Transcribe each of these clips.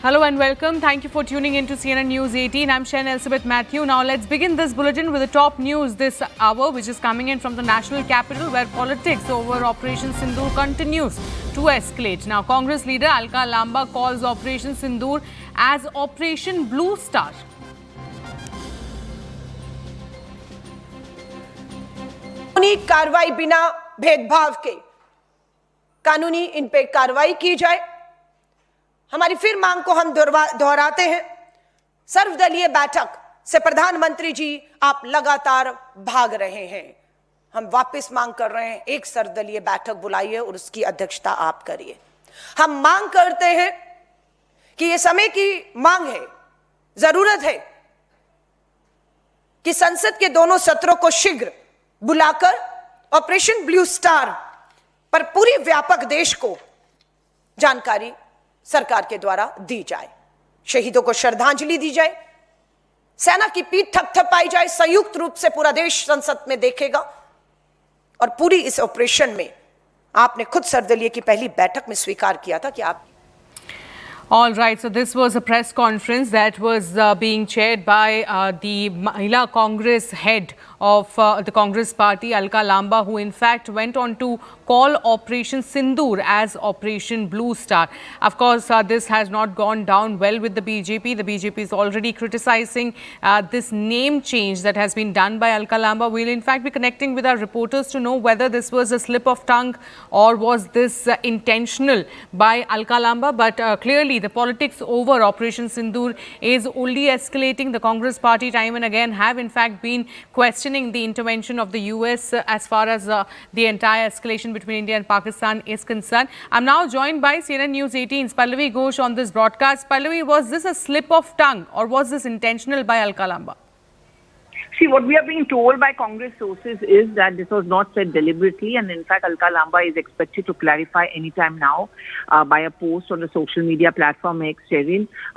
Hello and welcome. Thank you for tuning in to CNN News 18. I'm Shen Elizabeth Matthew. Now let's begin this bulletin with the top news this hour, which is coming in from the national capital, where politics over Operation Sindoor continues to escalate. Now, Congress leader Alka Lamba calls Operation Sindoor as Operation Blue Star. कानूनी कार्रवाई बिना भेदभाव के कानूनी इन पे कार्रवाई की जाए। हमारी फिर मांग को हम दोहराते हैं। सर्वदलीय बैठक से प्रधानमंत्री जी आप लगातार भाग रहे हैं। हम वापस मांग कर रहे हैं, एक सर्वदलीय बैठक बुलाइए और उसकी अध्यक्षता आप करिए। हम मांग करते हैं कि ये समय की मांग है, जरूरत है कि संसद के दोनों सत्रों को शीघ्र बुलाकर ऑपरेशन ब्लू स्टार पर पूरी व्यापक देश को जानकारी सरकार के द्वारा दी जाए, शहीदों को श्रद्धांजलि दी जाए, सेना की पीठ थपथपाई जाए। संयुक्त रूप से पूरा देश संसद में देखेगा और पूरी इस ऑपरेशन में आपने खुद सर्वदलीय की पहली बैठक में स्वीकार किया था कि आप All right, so this was a press conference that was being chaired by the Mahila Congress head of the Congress party, Alka Lamba, who in fact went on to call Operation Sindoor as Operation Blue Star. Of course, this has not gone down well with the BJP. The BJP is already criticizing this name change that has been done by Alka Lamba. We'll in fact be connecting with our reporters to know whether this was a slip of tongue or was this intentional by Alka Lamba. But clearly, the politics over Operation Sindoor is only escalating. The Congress party time and again have in fact been questioning the intervention of the US as far as the entire escalation between India and Pakistan is concerned. I'm now joined by CNN News 18's Pallavi Ghosh on this broadcast. Pallavi, was this a slip of tongue or was this intentional by Alka Lamba? See, what we are being told by Congress sources is that this was not said deliberately, and in fact, Alka Lamba is expected to clarify anytime now by a post on the social media platform X.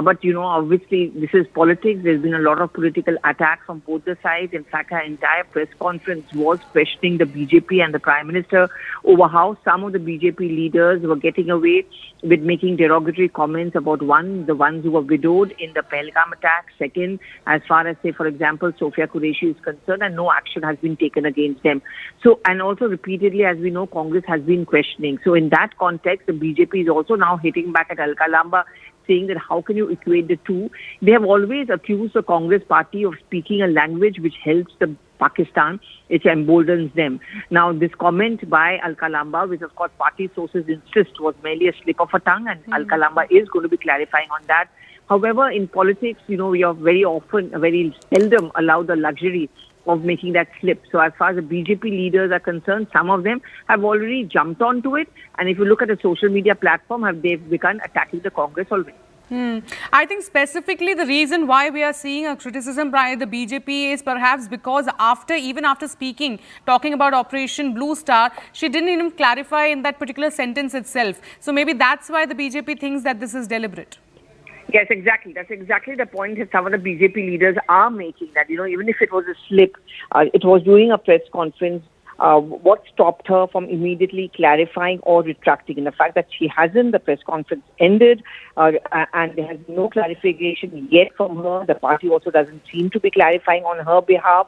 But you know, obviously, this is politics. There's been a lot of political attacks on both the sides. In fact, her entire press conference was questioning the BJP and the Prime Minister over how some of the BJP leaders were getting away with making derogatory comments about the ones who were widowed in the Pahalgam attack. Second, as far as, say, for example, Sophia Qureshi is concerned, and no action has been taken against them. So, and also repeatedly, as we know, Congress has been questioning. So, in that context, the BJP is also now hitting back at Alka Lamba, saying that how can you equate the two? They have always accused the Congress party of speaking a language which helps the Pakistan, it emboldens them. Now, this comment by Alka Lamba, which of course party sources insist was merely a slip of a tongue, and Alka Lamba is going to be clarifying on that. However, in politics, you know, we are very seldom allowed the luxury of making that slip. So as far as the BJP leaders are concerned, some of them have already jumped onto it. And if you look at the social media platform, they've begun attacking the Congress already. I think specifically the reason why we are seeing a criticism by the BJP is perhaps because even after speaking, talking about Operation Blue Star, she didn't even clarify in that particular sentence itself. So maybe that's why the BJP thinks that this is deliberate. Yes, exactly. That's exactly the point that some of the BJP leaders are making, that, you know, even if it was a slip, it was during a press conference. What stopped her from immediately clarifying or retracting? And the fact that she hasn't, the press conference ended, and there has been no clarification yet from her. The party also doesn't seem to be clarifying on her behalf.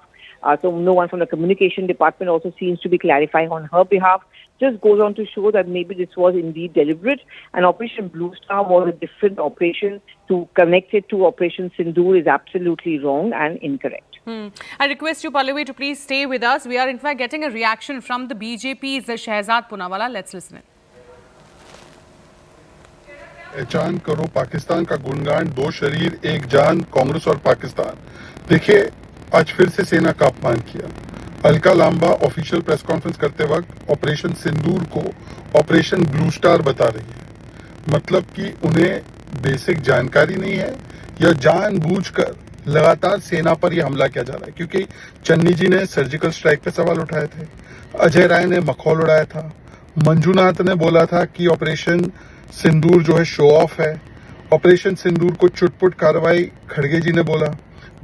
So no one from the communication department also seems to be clarifying on her behalf. Just goes on to show that maybe this was indeed deliberate, and Operation Blue Star was a different operation. To connect it to Operation Sindoor is absolutely wrong and incorrect. I request you, Pallavi, to please stay with us. We are in fact getting a reaction from the BJP's Shehzad Poonawalla. Let's listen in. पहचान करो पाकिस्तान का गुणगान, दो शरीर एक जान, कांग्रेस और पाकिस्तान। देखिए, आज फिर से सेना का अपमान किया। Alka Lamba official press conference करते वक्त ऑपरेशन सिंदूर को ऑपरेशन ब्लू स्टार बता रही है। मतलब कि उन्हें बेसिक जानकारी नहीं है या जानबूझकर लगातार सेना पर यह हमला किया जा रहा है। क्योंकि चन्नी जी ने सर्जिकल स्ट्राइक पे सवाल उठाए थे, अजय राय ने मखौल उड़ाया था, मंजूनाथ ने बोला था कि ऑपरेशन सिंदूर जो है शो ऑफ है, ऑपरेशन सिंदूर को चुटपुट कार्रवाई खड़गे जी ने बोला,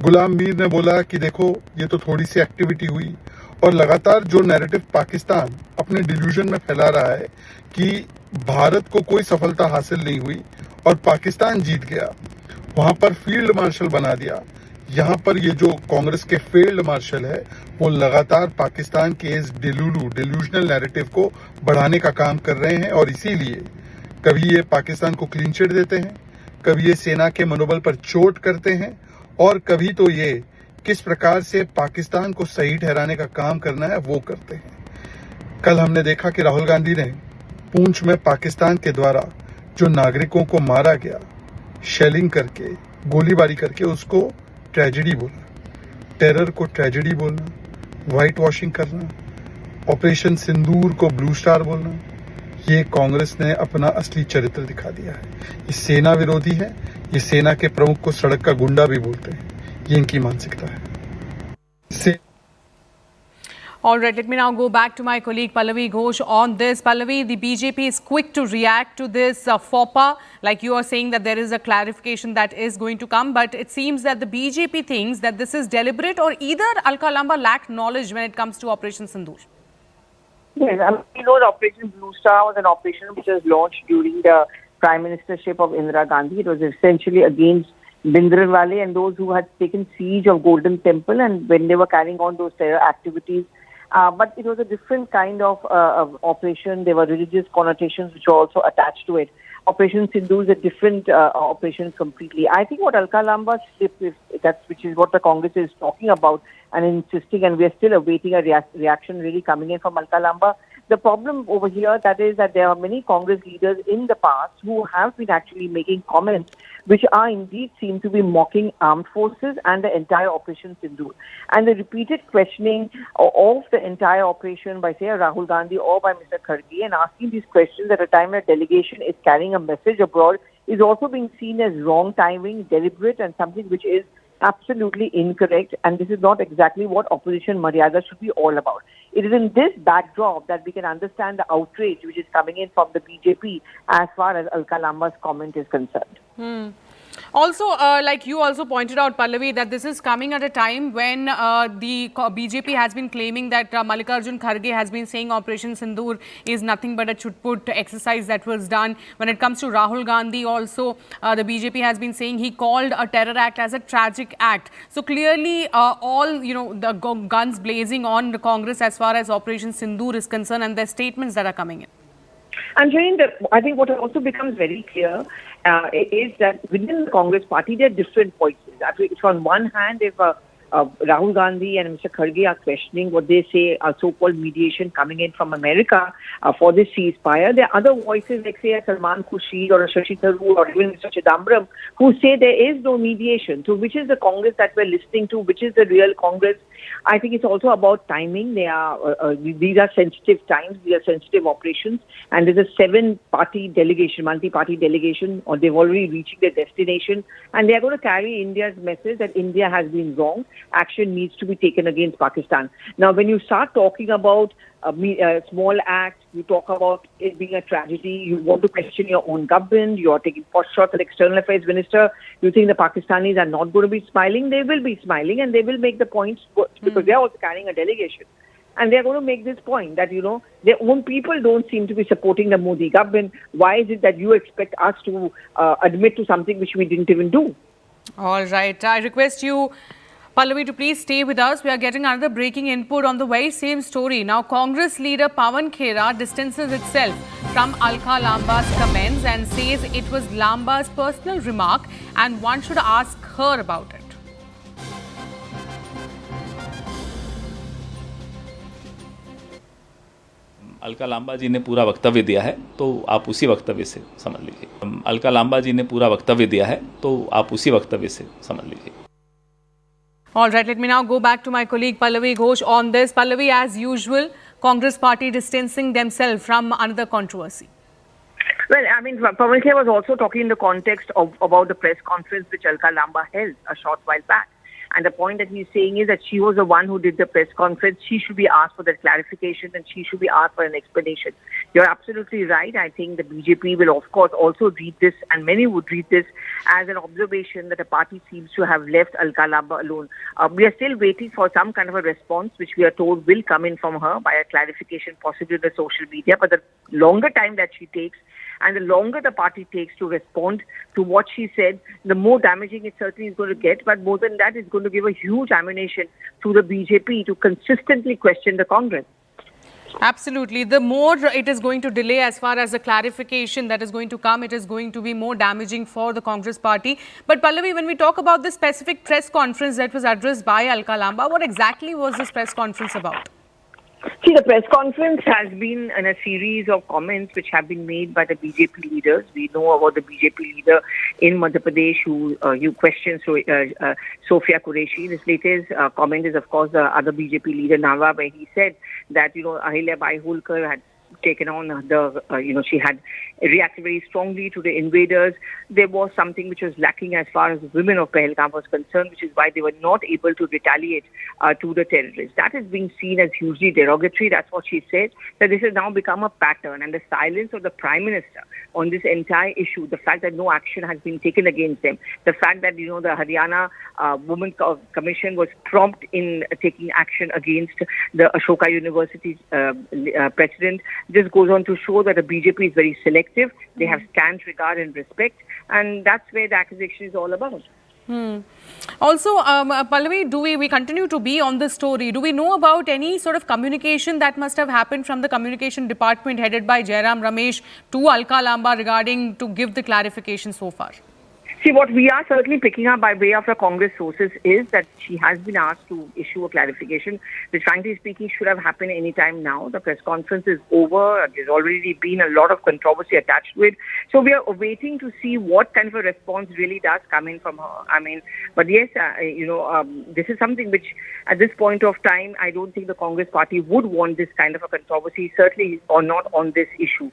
गुलाम मीर ने बोला कि देखो ये तो थोड़ी सी एक्टिविटी हुई। और लगातार जो नैरेटिव पाकिस्तान अपने डिल्यूजन में फैला रहा है कि भारत को कोई सफलता हासिल नहीं हुई और पाकिस्तान जीत गया, वहां पर फील्ड मार्शल बना दिया। यहाँ पर ये जो कांग्रेस के फील्ड मार्शल है वो लगातार पाकिस्तान के इस डिल्यूजनल नैरेटिव को बढ़ाने का काम कर रहे हैं, और इसीलिए कभी ये पाकिस्तान को क्लीन चिट देते हैं, कभी ये सेना के मनोबल पर चोट करते हैं, और कभी तो ये किस प्रकार से पाकिस्तान को सही ठहराने का काम करना है वो करते हैं। कल हमने देखा कि राहुल गांधी ने पूंछ में पाकिस्तान के द्वारा जो नागरिकों को मारा गया, शेलिंग करके, गोलीबारी करके, उसको ट्रेजेडी बोला, टेरर को ट्रेजेडी बोलना, व्हाइट वॉशिंग करना, ऑपरेशन सिंदूर को ब्लू स्टार बोलना, ये कांग्रेस ने अपना असली चरित्र दिखा दिया है। ये सेना विरोधी है, ये सेना के प्रमुख को सड़क का गुंडा भी बोलते हैं, ये इनकी मानसिकता है। All right, let me now go back to my colleague Pallavi Ghosh on this. Pallavi, the BJP is quick to react to this faux pas. Like you are saying that there is a clarification that is going to come, but it seems that the BJP thinks that this is deliberate, or either Alka Lamba lacked knowledge when it comes to Operation Sindoor. Yes, I mean, we know the Operation Blue Star was an operation which was launched during the Prime Ministership of Indira Gandhi. It was essentially against Bhindranwale and those who had taken siege of Golden Temple, and when they were carrying on those terror activities. But it was a different kind of operation. There were religious connotations which were also attached to it. Operation Sindoor is a different operation completely. I think what Alka Lamba which is what the Congress is talking about and insisting, and we are still awaiting a reaction really coming in from Alka Lamba. The problem over here that is that there are many Congress leaders in the past who have been actually making comments which are indeed seem to be mocking armed forces and the entire Operation Sindoor. And the repeated questioning of the entire operation by, say, Rahul Gandhi or by Mr. Kharge, and asking these questions at a time a delegation is carrying a message abroad, is also being seen as wrong timing, deliberate, and something which is absolutely incorrect. And this is not exactly what opposition Maryada should be all about. It is in this backdrop that we can understand the outrage which is coming in from the BJP as far as Alka Lamba's comment is concerned. Also, like you also pointed out, Pallavi, that this is coming at a time when the BJP has been claiming that Mallikarjun Kharge has been saying Operation Sindoor is nothing but a chut-put exercise that was done. When it comes to Rahul Gandhi also, the BJP has been saying he called a terror act as a tragic act. So clearly all, the guns blazing on the Congress as far as Operation Sindoor is concerned, and the statements that are coming in. And Shane, I think what also becomes very clear is that within the Congress party, there are different voices. If on one hand, if Rahul Gandhi and Mr. Kharge are questioning what they say are so-called mediation coming in from America for this ceasefire, there are other voices like, say, a Salman Khurshid or a Shashi Tharoor or even Mr. Chidambaram who say there is no mediation. So which is the Congress that we're listening to? Which is the real Congress? I think it's also about timing. These are sensitive times. These are sensitive operations. And there's a 7-party delegation, multi-party delegation, or they've already reached their destination. And they're going to carry India's message that India has been wrong. Action needs to be taken against Pakistan. Now, when you start talking about small acts, you talk about it being a tragedy, you want to question your own government, you are taking pot shots at External Affairs Minister, you think the Pakistanis are not going to be smiling, they will be smiling and they will make the points because they are also carrying a delegation. And they are going to make this point that, their own people don't seem to be supporting the Modi government. Why is it that you expect us to admit to something which we didn't even do? All right. I request you, Pallavi, to please stay with us. We are getting another breaking input on the very same story. Now, Congress leader Pawan Khera distances itself from Alka Lamba's comments and says it was Lamba's personal remark and one should ask her about it. Alka Lamba जी ने पूरा वक्तव्य दिया है तो आप उसी वक्तव्य से समझ लीजिए। अलका लांबा जी ने पूरा वक्तव्य दिया है तो आप उसी वक्तव्य से समझ लीजिए। All right, let me now go back to my colleague Pallavi Ghosh on this. Pallavi, as usual, Congress party distancing themselves from another controversy. Well, I mean, Pawan Khera was also talking in the context of about the press conference which Alka Lamba held a short while back. And the point that he's saying is that she was the one who did the press conference. She should be asked for that clarification and she should be asked for an explanation. You're absolutely right. I think the BJP will, of course, also read this, and many would read this as an observation that the party seems to have left Alka Lamba alone. We are still waiting for some kind of a response, which we are told will come in from her by a clarification, possibly on the social media. But the longer time that she takes, And the longer the party takes to respond to what she said, the more damaging it certainly is going to get. But more than that, it's going to give a huge ammunition to the BJP to consistently question the Congress. Absolutely. The more it is going to delay as far as the clarification that is going to come, it is going to be more damaging for the Congress party. But Pallavi, when we talk about this specific press conference that was addressed by Alka Lamba, what exactly was this press conference about? See, the press conference has been in a series of comments which have been made by the BJP leaders. We know about the BJP leader in Madhya Pradesh who questioned Sophia Qureshi. This latest comment is, of course, the other BJP leader, Nawa, where he said that, Ahilya Bai Holkar had taken on she had reacted very strongly to the invaders. There was something which was lacking as far as the women of Pahalgam was concerned, which is why they were not able to retaliate to the terrorists. That is being seen as hugely derogatory. That's what she said, that this has now become a pattern. And the silence of the Prime Minister on this entire issue, the fact that no action has been taken against them, the fact that, the Haryana Women's Commission was prompt in taking action against the Ashoka University's president, just goes on to show that the BJP is very selective. They have scant regard and respect, and that's where the accusation is all about. Also, Pallavi, do we continue to be on this story? Do we know about any sort of communication that must have happened from the communication department headed by Jairam Ramesh to Alka Lamba regarding to give the clarification so far? See, what we are certainly picking up by way of the Congress sources is that she has been asked to issue a clarification, which frankly speaking should have happened any time now. The press conference is over. There's already been a lot of controversy attached to it. So we are waiting to see what kind of a response really does come in from her. But yes, this is something which at this point of time, I don't think the Congress party would want this kind of a controversy, certainly or not on this issue.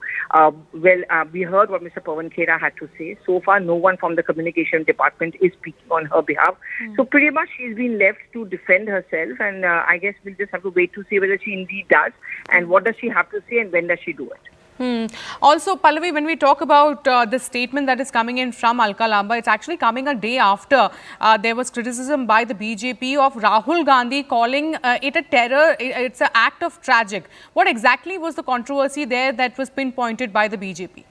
We heard what Mr. Pawan Khera had to say. So far, no one from the communication department is speaking on her behalf. So pretty much she's been left to defend herself, and I guess we'll just have to wait to see whether she indeed does, and what does she have to say, and when does she do it. Also, Pallavi, when we talk about the statement that is coming in from Alka Lamba, it's actually coming a day after there was criticism by the BJP of Rahul Gandhi calling it a terror. It's an act of tragic. What exactly was the controversy there that was pinpointed by the BJP?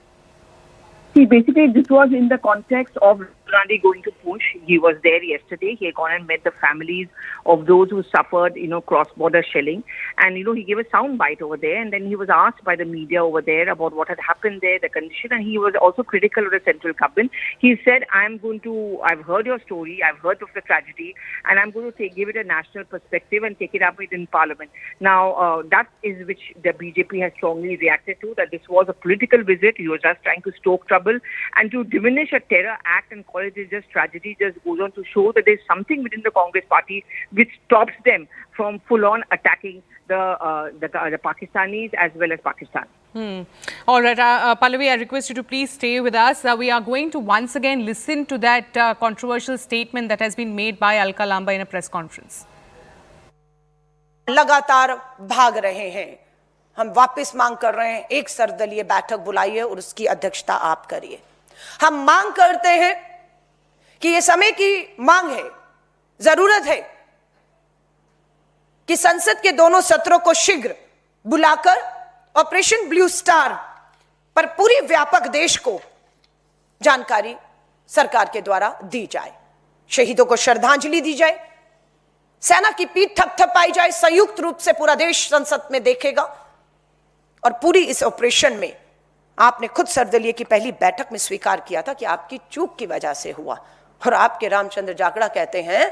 See, basically, this was in the context of Gandhi going to Push. He was there yesterday. He had gone and met the families of those who suffered, cross-border shelling. And, he gave a sound bite over there. And then he was asked by the media over there about what had happened there, the condition. And he was also critical of the central government. He said, I've heard your story. I've heard of the tragedy. And I'm going to give it a national perspective and take it up in Parliament. Now, that is which the BJP has strongly reacted to, that this was a political visit. He was just trying to stoke trouble. And to diminish a terror act and call it is just tragedy just goes on to show that there's something within the Congress party which stops them from full-on attacking the Pakistanis as well as Pakistan. All right, Pallavi, I request you to please stay with us. We are going to once again listen to that controversial statement that has been made by Alka Lamba in a press conference. लगातार भाग रहे हैं, हम वापस मांग कर रहे हैं, एक सर्वदलीय बैठक बुलाइए और उसकी अध्यक्षता आप करिए। हम मांग करते हैं कि ये समय की मांग है, जरूरत है कि संसद के दोनों सत्रों को शीघ्र बुलाकर ऑपरेशन ब्लू स्टार पर पूरी व्यापक देश को जानकारी सरकार के द्वारा दी जाए, शहीदों को श्रद्धांजलि दी जाए, सेना की पीठ थपथपाई जाए, संयुक्त रूप से पूरा देश संसद में देखेगा। और पूरी इस ऑपरेशन में आपने खुद सर्वदलीय की पहली बैठक में स्वीकार किया था कि आपकी चूक की वजह से हुआ, और आपके रामचंद्र जागड़ा कहते हैं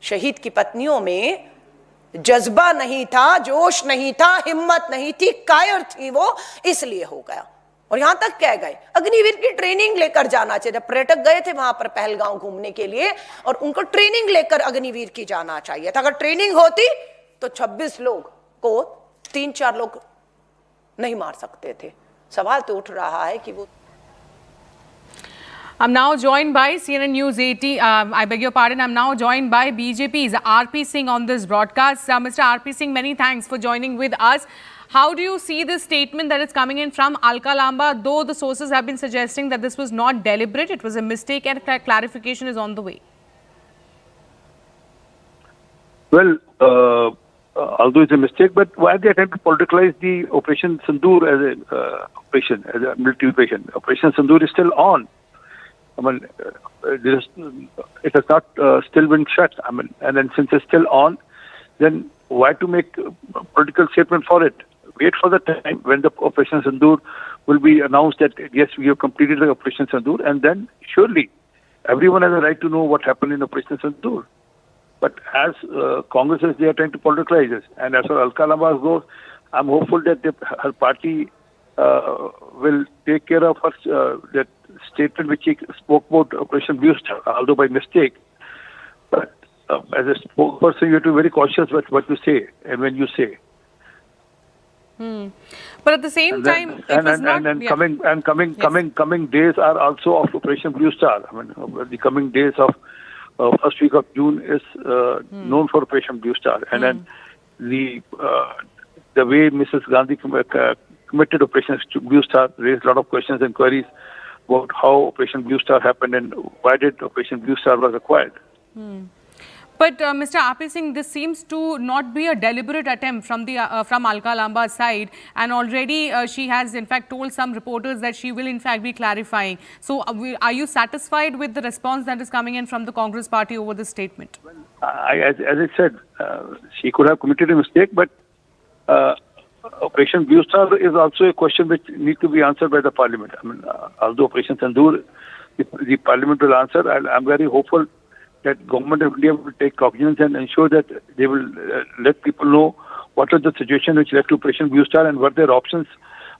शहीद की पत्नियों में जज्बा नहीं था, जोश नहीं था, हिम्मत नहीं थी, कायर थी वो, इसलिए हो गया। और यहां तक कह गए अग्निवीर की ट्रेनिंग लेकर जाना चाहिए। जब पर्यटक गए थे वहां पर पहलगांव घूमने के लिए, और उनको ट्रेनिंग लेकर अग्निवीर की जाना चाहिए था। अगर ट्रेनिंग होती तो 26 लोग को 3-4 लोग नहीं मार सकते थे। सवाल तो उठ रहा है कि वो I'm now joined by CNN News 80. I beg your pardon. I'm now joined by BJP's RP Singh on this broadcast. Mr. RP Singh, many thanks for joining with us. How do you see this statement that is coming in from Alka Lamba, though the sources have been suggesting that this was not deliberate, it was a mistake and clarification is on the way? Well, although it's a mistake, but why they attempt to politicize the Operation Sindoor as a operation, as a military operation. Operation Sindoor is still on. I mean, it has not still been shut. I mean, and then since it's still on, then why to make a political statement for it? Wait for the time when the Operation Sindoor will be announced that yes, we have completed the Operation Sindoor, and then surely everyone has a right to know what happened in Operation Sindoor. But as Congress is, they are trying to politicize this. And as far as Alka Lamba goes, I'm hopeful that her party will take care of her that statement which he spoke about Operation Blue Star, although by mistake. But as a spokesperson, you have to be very cautious with what you say and when you say. But at the same time, it was not. Coming days are also of Operation Blue Star. I mean, the coming days of first week of June is known for Operation Blue Star, and then the way Mrs. Gandhi committed Operation Blue Star raised a lot of questions and queries about how Operation Blue Star happened and why did Operation Blue Star was required. But Mr. Api Singh, this seems to not be a deliberate attempt from the from Alka Lamba's side, and already she has in fact told some reporters that she will in fact be clarifying. So, are you satisfied with the response that is coming in from the Congress party over this statement? As I said, she could have committed a mistake, but Operation Blue Star is also a question which needs to be answered by the Parliament. I mean, although Operation Sindoor, the Parliament will answer, and I'm very hopeful that Government of India will take cognizance and ensure that they will let people know what was the situation which led to Operation Blue Star and what their options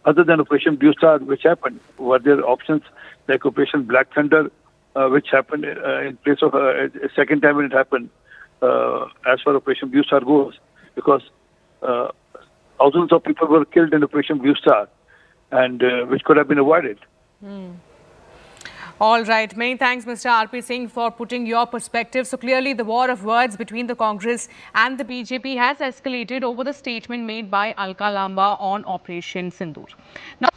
other than Operation Blue Star which happened. Were there options like Operation Black Thunder which happened in place of a second time when it happened as far as Operation Blue Star goes, because thousands of people were killed in Operation Blue Star and which could have been avoided. All right. Many thanks, Mr. R.P. Singh, for putting your perspective. So clearly, the war of words between the Congress and the BJP has escalated over the statement made by Alka Lamba on Operation Sindoor. Now,